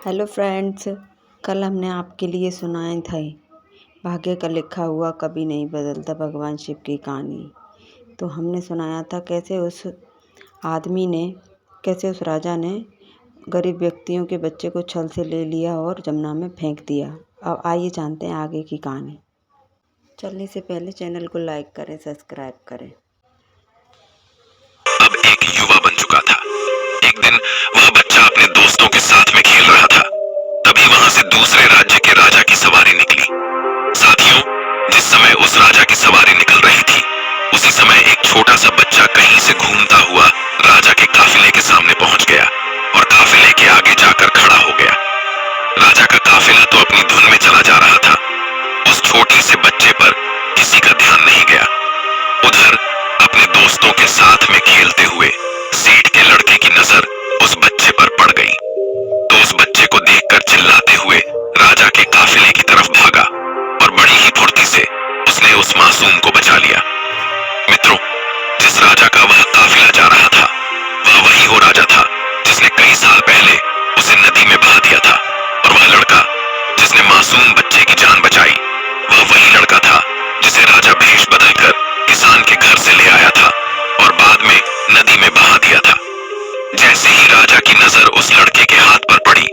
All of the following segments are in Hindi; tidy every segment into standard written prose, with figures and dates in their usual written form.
Hello friends. कल हमने आपके लिए सुनाए थे भाग्य का लिखा हुआ कभी नहीं बदलता भगवान शिव की कहानी। तो हमने सुनाया था कैसे उस राजा ने गरीब व्यक्तियों के बच्चे को छल से ले लिया और जमुना में फेंक दिया। अब आइए जानते हैं आगे की कहानी। चलने से पहले चैनल को लाइक करें, सब्सक्राइब करें। अब एक युवा बन चुका था। एक दिन वह बच्चा अपने दोस्तों के साथ में खेल रहा था। तभी वहां से दूसरे राज्य के राजा की सवारी निकली। साथियों, जिस समय उस राजा की सवारी निकल रही थी, उसी समय एक छोटा सा बच्चा कहीं से घूमता हुआ राजा के काफिले के सामने पहुंच गया और काफिले के आगे जाकर खड़ा हो गया। राजा का काफिला तो अपनी धुन में चला जा रहा था। उस छोटे से बच्चे पर किसी का ध्यान नहीं गया। उधर अपने दोस्तों के साथ में खेलते हुए सेठ के लड़के की नजर उस बच्चे पर पड़ गई, तो उस बच्चे को देखकर चिल्लाते हुए राजा के काफिले की तरफ भागा और बड़ी ही फुर्ती से उसने उस मासूम को बचा लिया। मित्रों, जिस राजा का वह काफिला जा रहा था, वह वही वो राजा था जिसने कई साल पहले उसे नदी में बहा दिया था। और वह लड़का जिसने मासूम बच्चे की जान बचाई, वह वही लड़का था जिसे राजा भेष बदलकर किसान के घर से ले आया था और बाद में नदी में बहा दिया था। जैसे ही राजा की नजर उस लड़के के हाथ पर पड़ी,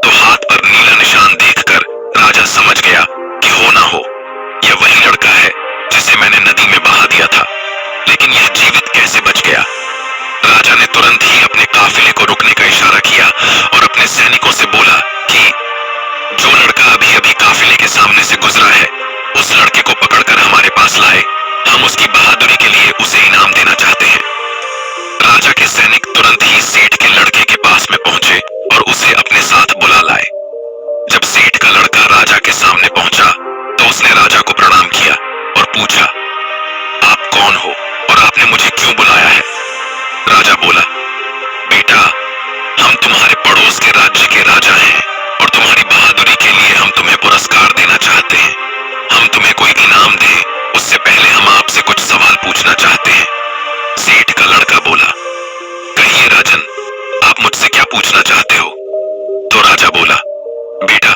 तो हाथ पर नीला निशान देखकर राजा समझ गया कि हो ना हो यह वही लड़का है जिसे मैंने नदी में बहा दिया था। लेकिन यह जीवित कैसे बच गया? राजा ने तुरंत ही अपने काफिले को रुकने का इशारा किया और अपने सैनिकों से बोला कि जो लड़का अभी अभी काफिले के सामने से गुजरा है, उस लड़के को पकड़कर हमारे पास लाए। हम उसकी बहादुरी के लिए उसे इनाम देना चाहते हैं। राजा के सैनिक तुरंत ही सेठ के लड़के के पास में पहुंचे और उसे अपने साथ बुला लाए। जब सेठ का लड़का राजा के सामने पहुंचा, तो उसने राजा को प्रणाम किया और पूछा, आप कौन हो और आपने मुझे क्यों बुलाया है? राजा बोला, बेटा, हम तुम्हारे पड़ोस के राज्य के राजा हैं और तुम्हारी बहादुरी के लिए हम तुम्हें पुरस्कार देना चाहते हैं। हम तुम्हें कोई इनाम दें, उससे पहले हम आपसे कुछ सवाल पूछना चाहते हैं। सेठ का लड़का बोला, कहिए राजन, आप मुझसे क्या पूछना चाहते हो? तो राजा बोला, बेटा,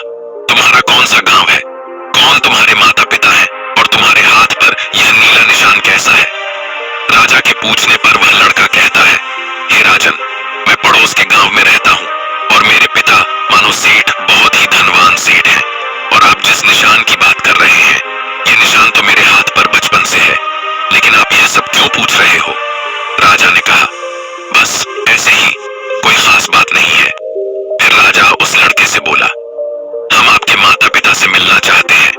तुम्हारा कौन सा गांव है? कौन तुम्हारे माता पिता हैं और तुम्हारे हाथ पर यह नीला निशान कैसा है? राजा के पूछने पर वह लड़का कहता है, हे राजन, मैं पड़ोस के गांव में रहता हूँ और मेरे पिता मानो सेठ बहुत ही धनवान सेठ हैं। और आप जिस निशान की बात कर रहे हैं, ये निशान तो मेरे हाथ पर बचपन से है। लेकिन आप यह सब क्यों पूछ रहे हो? राजा ने कहा, बस ऐसे ही, कोई खास बात नहीं है। फिर राजा उस लड़के से बोला, हम आपके माता पिता से मिलना चाहते हैं।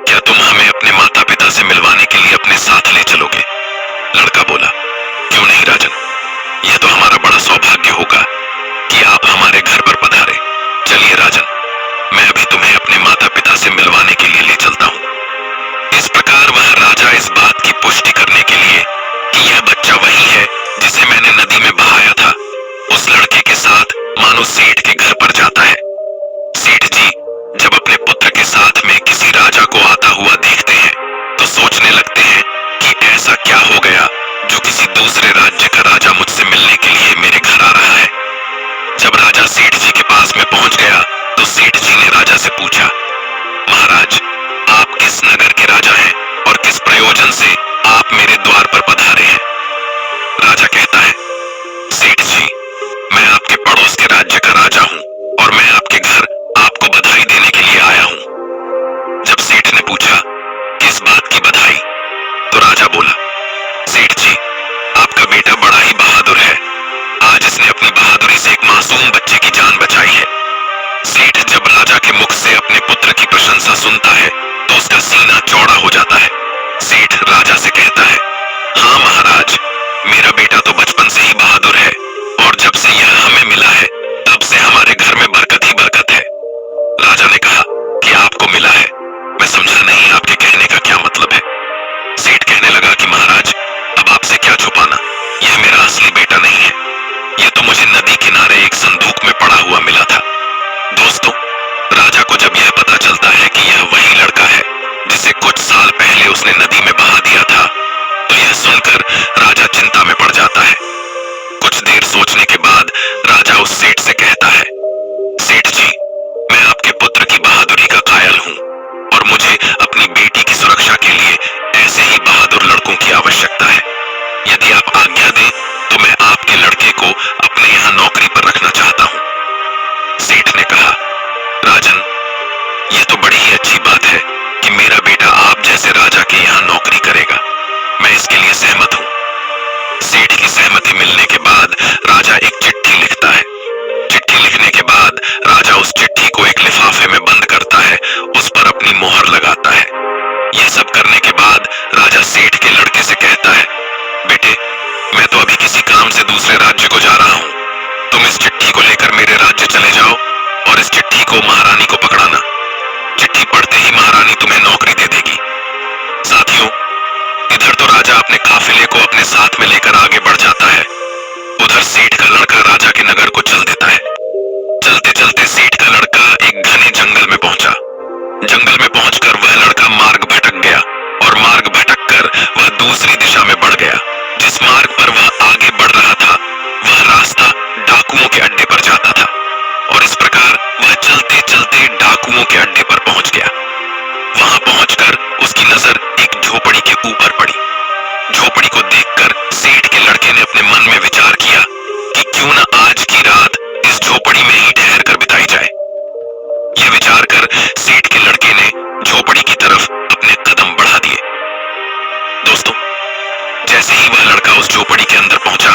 क्या तुम हमें अपने माता पिता से मिलवाने के लिए अपने साथ ले चलोगे? लड़का बोला, क्यों नहीं राजन, यह तो हमारा बड़ा सौभाग्य होगा कि आप हमारे घर पर पधारे। चलिए राजन, मैं अभी तुम्हें अपने माता पिता से मिलवाने के लिए ले चलता हूँ। इस प्रकार वह राजा इस बात की पुष्टि करने के लिए कि यह बच्चा वही है जिसे मैंने नदी में बहाया था, उस लड़के के साथ मानो सेठ के घर पर जाता है। सेठ जी जब अपने पुत्र के साथ में किसी राजा को आता हुआ देखते हैं, तो सोचने लगते हैं कि ऐसा क्या हो गया जो किसी दूसरे राज्य का राजा मुझसे मिलने के लिए मेरे घर आ रहा है। जब राजा सेठ जी के पास में पहुंच गया, तो सेठ जी ने राजा से पूछा, महाराज, आप किस नगर के राजा हैं और किस प्रयोजन से आप मेरे द्वार पर पधारे हैं? राजा कहता है, सेठ जी, मैं आपके पड़ोस के राज्य का राजा हूं और मैं आपके घर आपको बधाई देने के लिए आया हूं। जब सेठ ने पूछा, किस बात की बधाई? तो राजा बोला, सेठ जी, आपका बेटा बड़ा ही बहादुर है। आज इसने अपनी बहादुरी से एक मासूम बच्चे की जान बचाई है। सेठ जब राजा के मुख से अपने पुत्र की प्रशंसा सुनता है, तो उसका सीना चौड़ा हो जाता है। सेठ राजा से कहता है, हाँ महाराज, मेरा बेटा तो बचपन से ही बहादुर है और जब से यह हमें मिला है, तब से हमारे घर में बरकत ही बरकत है। राजा ने कहा कि आपको मिला है, मैं समझा नहीं आपके कहने का क्या मतलब है। सेठ कहने लगा कि महाराज, अब आपसे क्या छुपाना, यह मेरा असली बेटा नहीं है। यह तो मुझे नदी किनारे एक संदूक में पड़ा हुआ मिला था। दोस्तों, राजा को जब यह पता चलता है कि यह वही लड़का है जिसे कुछ साल पहले उसने नदी में बहा दिया था, तो यह सुनकर राजा चिंता में पड़ जाता है। कुछ देर सोचने के बाद राजा उस सेठ से कहता है, सेठ जी, के लिए ऐसे ही बहादुर लड़कों की आवश्यकता है। यदि आप आज्ञा दें तो मैं आपके लड़के को अपने यहाँ नौकरी पर रखना चाहता हूँ। सेठ ने कहा, राजन, यह तो बड़ी ही अच्छी बात है कि मेरा बेटा आप जैसे राजा के यहाँ नौकरी करेगा। मैं इसके लिए सहमत हूँ। सेठ की सहमति मिलने के बाद राजा एक चिट्ठी लिखता है। चिट्ठी लिखने के बाद राजा उस चिट्ठी को एक लिफाफे में बंद करता है, उस पर अपनी मोहर लगाता है। यह सब करने के बाद राजा सेठ के लड़के से कहता है, बेटे, मैं तो अभी किसी काम से दूसरे राज्य को जा रहा हूँ। तुम इस चिट्ठी को लेकर मेरे राज्य चले जाओ और इस चिट्ठी को महारानी को पकड़ाना। चिट्ठी पढ़ते ही महारानी तुम्हें नौकरी दे देगी। साथियों, इधर तो राजा अपने काफिले को अपने साथ में लेकर आगे बढ़ जाता है, उधर सेठ का लड़का राजा के नगर को चल देता है। चलते चलते सेठ का लड़का एक घने जंगल में पहुंचा। जंगल में पहुंचकर वह लड़का मार्ग भटक गया और मार्ग भटक कर वह दूसरी दिशा में बढ़ गया। जिस मार्ग पर वह आगे बढ़ रहा था वह रास्ता डाकुओं के अड्डे पर जाता था और इस प्रकार वह चलते चलते डाकुओं के अड्डे पर पहुंच गया। वहां पहुंचकर उसकी नजर एक झोपड़ी के ऊपर पड़ी। झोपड़ी को देखकर सेठ के लड़के ने अपने मन में विचार किया कि क्यों न आज की रात इस झोपड़ी में ही ठहर कर बिताई जाए। यह विचार कर सेठ के लड़के ने झोपड़ी की तरफ अपने कदम बढ़ा दिए। दोस्तों, जैसे ही वह लड़का उस झोपड़ी के अंदर पहुंचा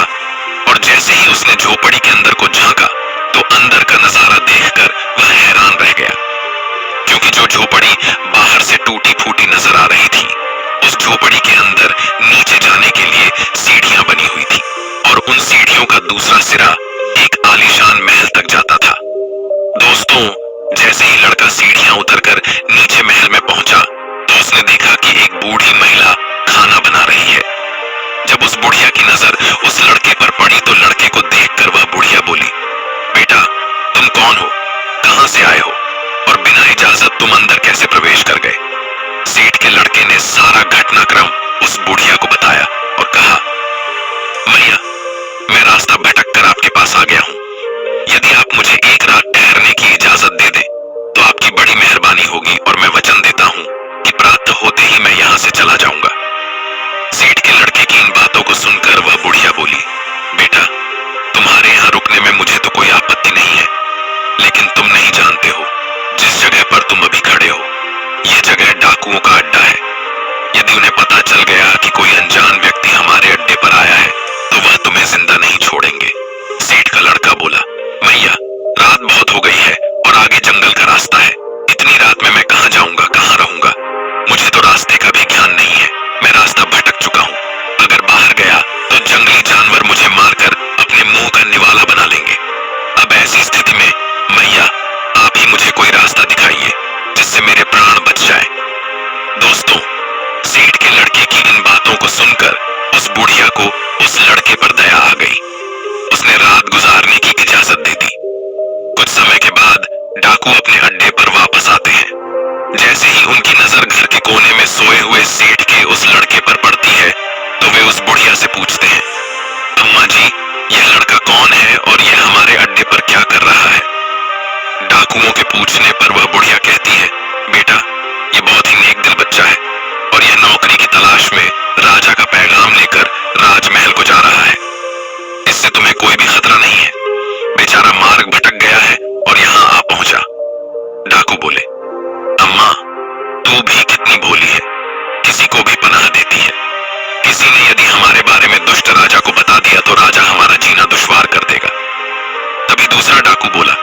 और जैसे ही उसने झोपड़ी के अंदर को झांका तो अंदर का नजारा देखकर वह हैरान रह गया, क्योंकि जो झोपड़ी बाहर से टूटी फूटी नजर आ रही थी, उस झोपड़ी के अंदर नीचे जाने के लिए सीढ़ियां बनी हुई थी और उन सीढ़ियों का दूसरा सिरा एक आलीशान महल तक जाता था। दोस्तों, जैसे ही लड़का सीढ़ियां उतरकर नीचे महल में पहुंचा तो उसने देखा कि एक बूढ़ी महिला खाना बना रही है। जब उस बुढ़िया की नजर उस लड़के पर पड़ी तो लड़के को देखकर वह बुढ़िया बोली, बेटा, तुम कौन हो, कहां से आए हो और बिना इजाजत तुम अंदर कैसे प्रवेश कर गए? सेठ के लड़के ने सारा घटनाक्रम उस बुढ़िया को बताया और कहा, मैया, मैं रास्ता भटक कर आपके पास आ गया हूं। यदि आप मुझे एक रात ठहरने की इजाजत दे दें तो आपकी बड़ी मेहरबानी होगी और मैं वचन देता हूं कि प्रातः होते ही मैं यहां से चला जाऊंगा। सेठ के लड़के की इन बातों को सुनकर वह बुढ़िया बोली, बेटा, तुम्हारे यहां रुकने में मुझे तो कोई आपत्ति नहीं है, लेकिन तुम नहीं जानते हो जिस जगह पर तुम अभी खड़े हो यह जगह डाकुओं का अड्डा है। यदि उन्हें पता चल गया कि कोई अनजान व्यक्ति हमारे अड्डे पर आया है तो वह तुम्हें जिंदा नहीं छोड़ेंगे। सेठ का लड़का बोला, मैया, रात बहुत हो गई है और आगे जंगल का रास्ता है। इतनी रात में मैं कहां जाऊंगा, कहां रहूंगा? मुझे तो रास्ते का भी ज्ञान नहीं है। मैं रास्ता भटक चुका हूं। अगर बाहर गया तो जंगली जानवर मुझे मारकर अपने मुंह का निवाला बना लेंगे। अब ऐसी स्थिति में मैया, आप ही मुझे कोई रास्ता दिखाइए जिससे मेरे प्राण बच जाए। दोस्तों, सेठ के लड़के की इन बातों को सुनकर उस बुढ़िया को उस लड़के पर दया आ गई। उसने रात गुजारने की इजाजत दे दी। कुछ समय के बाद डाकू अपने अड्डे पर वापस आते हैं। जैसे ही उनकी नजर घर के कोने में सोए हुए सेठ के उस लड़के पर पड़ती है तो वे उस बुढ़िया से पूछते हैं, अम्मा जी, यह लड़का कौन है और यह हमारे अड्डे पर क्या कर रहा है? डाकुओं के पूछने पर वह बुढ़िया कहती है, बेटा, यह बहुत ही नेक दिल बच्चा है और यह नौकरी की तलाश में राजा का पैगाम लेकर राजमहल को जा रहा है। इससे तुम्हें कोई भी खतरा नहीं है। बेचारा मार्ग भटक गया है और यहाँ आ पहुंचा। डाकू बोले, अम्मा, तू भी कितनी भोली है, किसी को भी पनाह देती है। किसी ने यदि हमारे बारे में दुष्ट राजा को बता दिया तो राजा हमारा जीना दुश्वार कर देगा। तभी दूसरा डाकू बोला,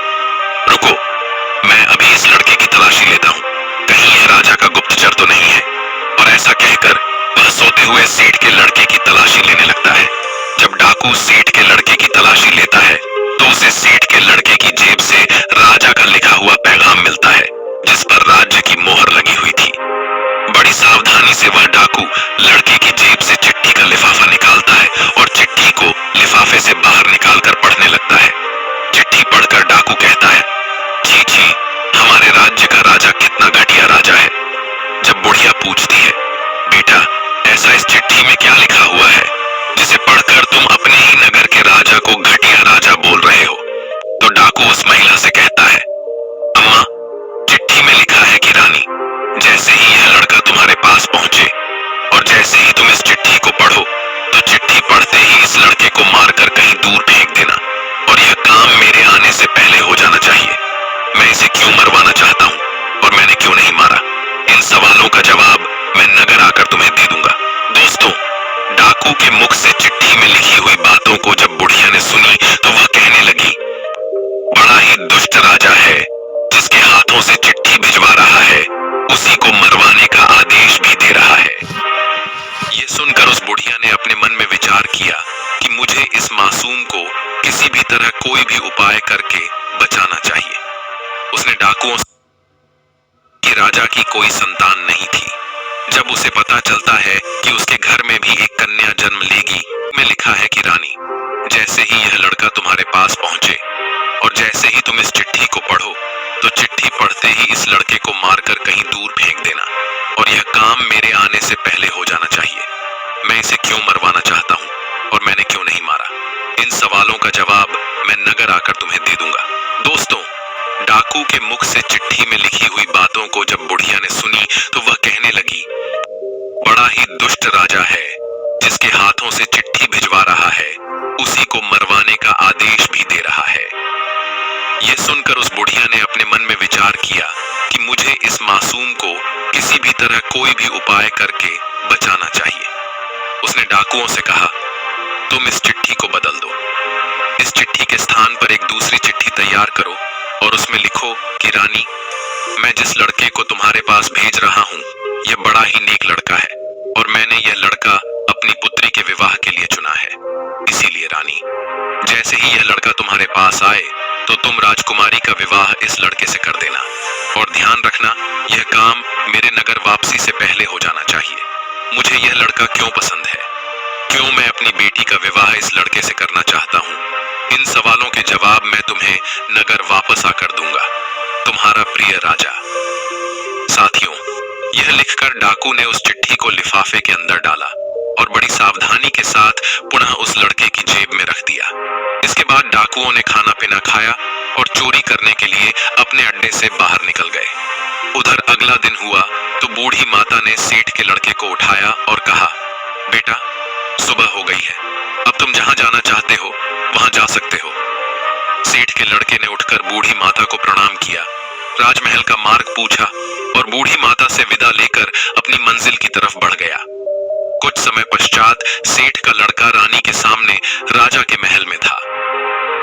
रुको, मैं अभी इस लड़के की तलाशी लेता हूँ, कहीं यह राजा का गुप्तचर तो नहीं है। और ऐसा कहकर वह सोते हुए सेठ के लड़के की तलाशी लेने लगता है। जब डाकू सेठ के लड़के की तलाशी लेता है तो उसे सेठ के लड़के की जेब से राजा का लिखा हुआ पैगाम मिलता है जिस पर राज्य की मोहर लगी हुई थी। बड़ी सावधानी से वह डाकू लड़के की जेब से चिट्ठी का लिफाफा निकालता है और चिट्ठी को लिफाफे से बाहर निकालकर पढ़ने लगता है। चिट्ठी पढ़कर डाकू कहता है, छी छी, हमारे राज्य का राजा कितना घटिया राजा है। जब बुढ़िया पूछती है, बेटा, ऐसा इस चिट्ठी में क्या लिखा हुआ है जिसे पढ़कर तुम अपने ही नगर के राजा को घटिया राजा बोल रहे हो? तो डाकू उस महिला से कहता है, अम्मा, चिट्ठी में लिखा है कि रानी, जैसे ही यह लड़का तुम्हारे पास पहुंचे मारकर कहीं दूर फेंक देना, और यह काम मेरे आने से पहले हो जाना चाहिए। मैं इसे क्यों मरवाना चाहता हूँ और मैंने क्यों नहीं मारा, इन सवालों का जवाब मैं नगर आकर तुम्हें दे दूंगा। दोस्तों, डाकू के मुख से चिट्ठी में लिखी हुई बातों को जब बुढ़िया ने सुनी तो वह कहने लगी, बड़ा ही दुष्ट राजा है, जिसके हाथों से चिट्ठी भिजवा रहा है, उसी को मरवाने का आदेश भी दे रहा है। ये सुनकर उस बुढ़िया ने अपने मन में विचार किया कि मुझे इस मासूम को किसी भी तरह कोई भी उपाय करके बचाना चाहिए। उसने डाकुओं कि राजा की कोई संतान नहीं थी। जब उसे पता चलता है कि उसके घर में भी एक कन्या जन्म लेगी, में लिखा है कि रानी, जैसे ही यह लड़का तुम्हारे पास पहुंचे और जैसे ही तुम इस चिट्ठी को पढ़ो तो चिट्ठी पढ़ते ही इस लड़के को मारकर कहीं दूर फेंक देना, और यह काम मेरे आने से पहले हो जाना चाहिए। मैं इसे क्यों मरवाना चाहता हूँ और मैंने क्यों नहीं मारा, इन सवालों का जवाब मैं नगर आकर तुम्हें दे दूंगा। दोस्तों, डाकू के मुख से चिट्ठी में लिखी हुई बातों को जब बुढ़िया ने सुनी तो वह कहने लगी, बड़ा ही दुष्ट राजा है, जिसके हाथों से चिट्ठी भिजवा रहा है, उसी को मरवाने का आदेश भी दे रहा है। यह सुनकर उस बुढ़िया ने अपने मन में विचार किया कि मुझे इस मासूम को किसी भी तरह कोई भी उपाय करके बचाना चाहिए। उसने डाकुओं से कहा, तुम इस चिट्ठी को बदल दो। इस चिट्ठी के स्थान पर एक दूसरी चिट्ठी तैयार करो और उसमें लिखो कि रानी, मैं जिस लड़के को तुम्हारे पास भेज रहा हूँ, यह बड़ा ही नेक लड़का है और मैंने यह लड़का अपनी पुत्री के विवाह के लिए चुना है। इसीलिए रानी, जैसे ही यह लड़का तुम्हारे पास आए तो तुम राजकुमारी का विवाह इस लड़के से कर देना, और ध्यान रखना यह काम मेरे नगर वापसी से पहले हो जाना चाहिए। मुझे यह लड़का क्यों पसंद है, क्यों मैं अपनी बेटी का विवाह इस लड़के से करना चाहता हूँ, इन सवालों के जवाब मैं तुम्हें नगर वापस आकर दूंगा। तुम्हारा प्रिय राजा। साथियों, यह लिखकर डाकू ने उस चिट्ठी को लिफाफे के अंदर डाला और बड़ी सावधानी के साथ पुनः उस लड़के की जेब में रख दिया। इसके बाद डाकुओं ने खाना पीना खाया और चोरी करने के लिए अपने अड्डे से बाहर निकल गए। उधर अगला दिन हुआ तो बूढ़ी माता ने सेठ के लड़के को उठाया और कहा, बेटा, सुबह हो गई है, अब तुम जहां जाना चाहते हो वहां जा सकते हो। सेठ के लड़के ने उठकर बूढ़ी माता को प्रणाम किया, राजमहल का मार्ग पूछा और बूढ़ी माता से विदा लेकर अपनी मंजिल की तरफ बढ़ गया। कुछ समय पश्चात सेठ का लड़का रानी के सामने राजा के महल में था।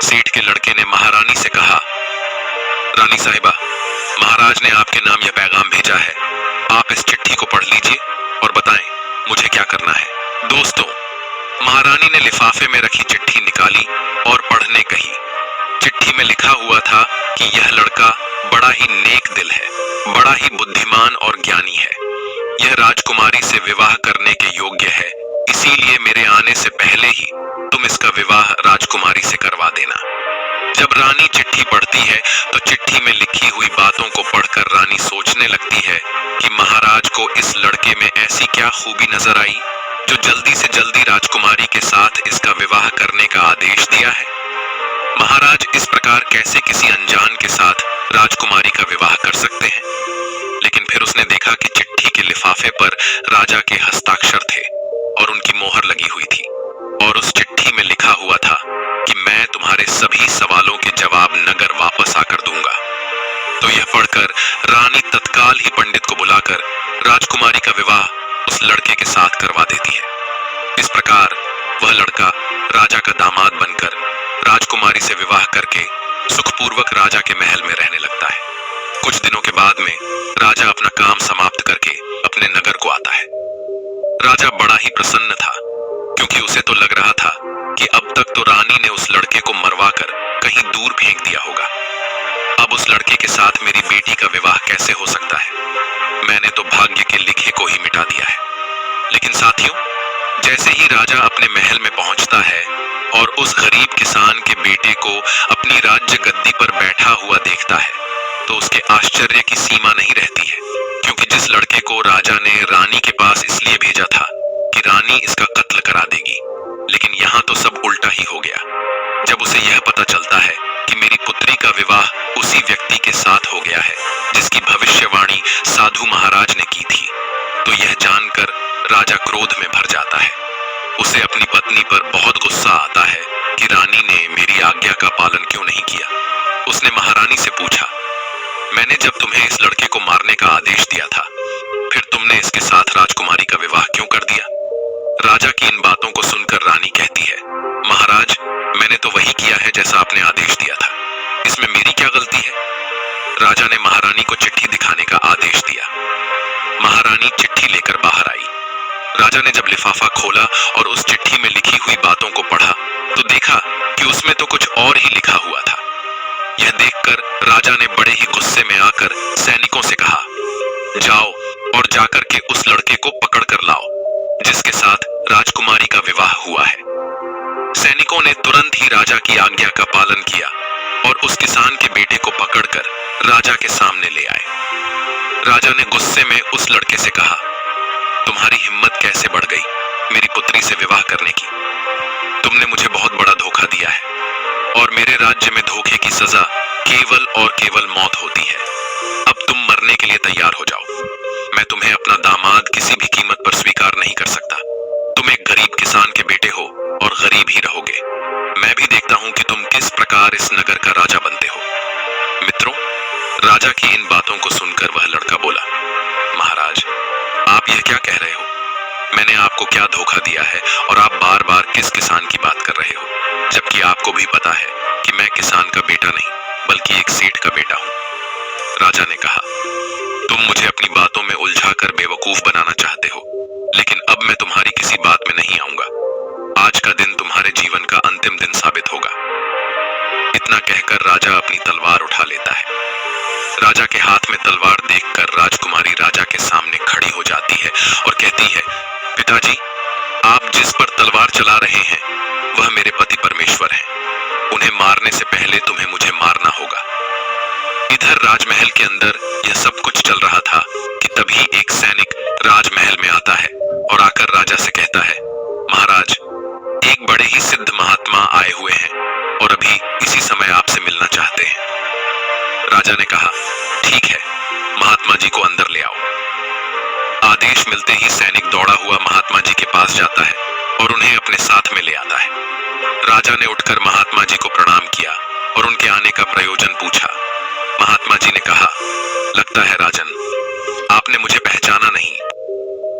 सेठ के लड़के ने महारानी से कहा, रानी साहिबा, महाराज ने आपके नाम यह पैगाम भेजा है, आप इस चिट्ठी को पढ़ लीजिए और बताएं मुझे क्या करना है। दोस्तों, महारानी ने लिफाफे में रखी चिट्ठी निकाली और पढ़ने कही। चिट्ठी में लिखा हुआ था कि यह लड़का बड़ा ही नेक दिल है, बड़ा ही बुद्धिमान और ज्ञानी है, यह राजकुमारी से विवाह करने के योग्य है, इसीलिए मेरे आने से पहले ही तुम इसका विवाह राजकुमारी से करवा देना। जब रानी चिट्ठी पढ़ती है तो चिट्ठी में लिखी हुई बातों को पढ़कर रानी सोचने लगती है कि महाराज को इस लड़के में ऐसी क्या खूबी नजर आई जो जल्दी से जल्दी राजकुमारी के साथ इसका विवाह करने का आदेश दिया है। महाराज इस प्रकार कैसे किसी अनजान के साथ राजकुमारी का विवाह कर सकते हैं। लेकिन फिर उसने देखा कि चिट्ठी के लिफाफे पर राजा के हस्ताक्षर थे और उनकी मोहर लगी हुई थी, और उस चिट्ठी में लिखा हुआ था कि मैं तुम्हारे सभी सवालों के जवाब नगर वापस आकर दूंगा। तो यह पढ़कर रानी तत्काल ही पंडित को बुलाकर राजकुमारी का विवाह उस लड़के के साथ करवा देती है। इस प्रकार वह लड़का राजा का दामाद बनकर राजकुमारी से विवाह करके सुखपूर्वक राजा के महल में रहने लगता है। कुछ दिनों के बाद में राजा अपना काम समाप्त करके अपने नगर को आता है। राजा बड़ा ही प्रसन्न था, क्योंकि उसे तो लग रहा था कि अब तक तो रानी ने उस लड़के को मरवाकर कहीं दूर फेंक दिया होगा। अब उस लड़के के साथ मेरी बेटी का विवाह कैसे हो सकता है? मैंने तो भाग्य के लिखे को ही मिटा दिया है। लेकिन साथियों, जैसे ही राजा अपने महल में पहुंचता है और उस गरीब किसान के बेटे को अपनी राज्य गद्दी पर बैठा हुआ देखता है, तो उसके आश्चर्य की सीमा नहीं रहती है, क्योंकि जिस लड़के को राजा ने रानी के पास इसलिए भेजा था कि रानी इसका कत्ल करा देगी, लेकिन यहाँ तो सब उल्टा ही हो गया। जब उसे यह पता चलता है कि मेरी पुत्री का विवाह उसी व्यक्ति के साथ हो गया है जिसकी भविष्यवाणी साधु महाराज ने की थी, तो यह जानकर राजा क्रोध में भर जाता है उसे अपनी पत्नी पर बहुत गुस्सा आता है कि रानी ने मेरी आज्ञा का पालन क्यों नहीं किया। उसने महारानी से पूछा, मैंने जब तुम्हें इस लड़के को मारने का आदेश दिया था, फिर तुमने इसके साथ राजकुमारी का विवाह क्यों कर दिया? राजा की इन बातों को सुनकर रानी कहती है, महाराज, मैंने तो वही किया है जैसा आपने आदेश दिया था, इसमें मेरी क्या गलती है? राजा ने महारानी को चिट्ठी दिखाने का आदेश दिया। महारानी चिट्ठी लेकर बाहर आई। राजा ने जब लिफाफा खोला और उस चिट्ठी में लिखी हुई बातों को पढ़ा तो देखा कि उसमें तो कुछ और ही लिखा हुआ था। यह देखकर राजा ने बड़े ही गुस्से में आकर सैनिकों से कहा, जाओ और जाकर के उस लड़के को पकड़ कर लाओ जिसके साथ राजकुमारी का विवाह हुआ है। सैनिकों ने तुरंत ही राजा की आज्ञा का पालन किया और उस किसान के बेटे को पकड़कर राजा के सामने ले आए। राजा ने गुस्से में उस लड़के से कहा, तुम्हारी हिम्मत कैसे बढ़ गई मेरी पुत्री से विवाह करने की? तुमने मुझे बहुत बड़ा धोखा दिया है और मेरे राज्य में धोखे की सजा केवल और केवल मौत होती है। अब तुम मरने के लिए तैयार हो जाओ। मैं तुम्हें अपना दामाद किसी भी कीमत पर स्वीकार नहीं कर सकता। तुम एक गरीब किसान के बेटे हो और गरीब ही रहोगे। मैं भी देखता हूं कि तुम किस प्रकार इस नगर का राजा बनते हो। मित्रों, राजा की इन बातों को सुनकर वह लड़का बोला, महाराज, आप यह क्या कह रहे हो? मैंने आपको क्या धोखा दिया है और आप बार बार किस किसान की बात कर रहे हो, जबकि आपको भी पता है कि मैं किसान का बेटा नहीं बल्कि एक सेठ का बेटा हूं। राजा ने कहा, तुम मुझे अपनी बातों में उलझाकर बेवकूफ बनाना चाहते हो, लेकिन अब मैं तुम्हारी किसी बात में नहीं आऊंगा। आज का दिन तुम्हारे जीवन का अंतिम दिन साबित होगा। इतना कहकर राजा अपनी तलवार उठा लेता है। राजा के हाथ में तलवार देखकर राजकुमारी राजा के सामने खड़ी हो जाती है और कहती है, पिताजी, आप जिस पर तलवार चला रहे हैं वह मेरे पति परमेश्वर हैं। उन्हें मारने से पहले तुम्हें मुझे मारना होगा। इधर राजमहल के अंदर यह सब कुछ चल रहा था कि तभी एक सैनिक राजमहल में आता है और आकर राजा से कहता है, महाराज, एक बड़े ही सिद्ध महात्मा आए हुए हैं और अभी इसी समय आपसे मिलना चाहते हैं। राजा ने कहा, ठीक है, महात्मा जी को अंदर ले आओ। आदेश मिलते ही सैनिक दौड़ा हुआ महात्मा जी के पास जाता है और उन्हें अपने साथ में ले आता है। राजा ने उठकर महात्मा जी को प्रणाम किया और उनके आने का प्रयोजन पूछा। महात्मा जी ने कहा, लगता है राजन, आपने मुझे पहचाना नहीं।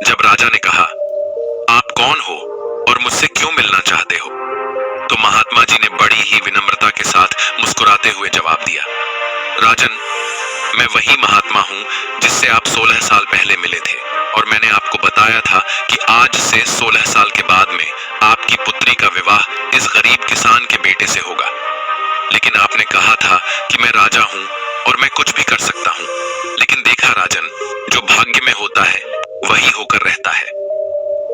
जब राजा ने कहा, आप कौन हो और मुझसे क्यों मिलना चाहते हो, तो महात्मा जी ने बड़ी ही विनम्रता के साथ मुस्कुराते हुए जवाब दिया, राजन, मैं वही महात्मा हूं जिससे आप 16 साल पहले मिले थे और मैंने आपको बताया था कि आज से 16 साल के बाद में आपकी पुत्री का विवाह इस गरीब किसान के बेटे से होगा। लेकिन आपने कहा था कि मैं राजा हूं और मैं कुछ भी कर सकता हूं, लेकिन देखा राजन, जो भाग्य में होता है वही होकर रहता है।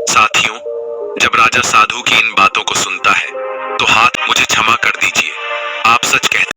साथियों, जब राजा साधु की इन बातों को सुनता है तो हाथ मुझे क्षमा कर दीजिए, आप सच कहते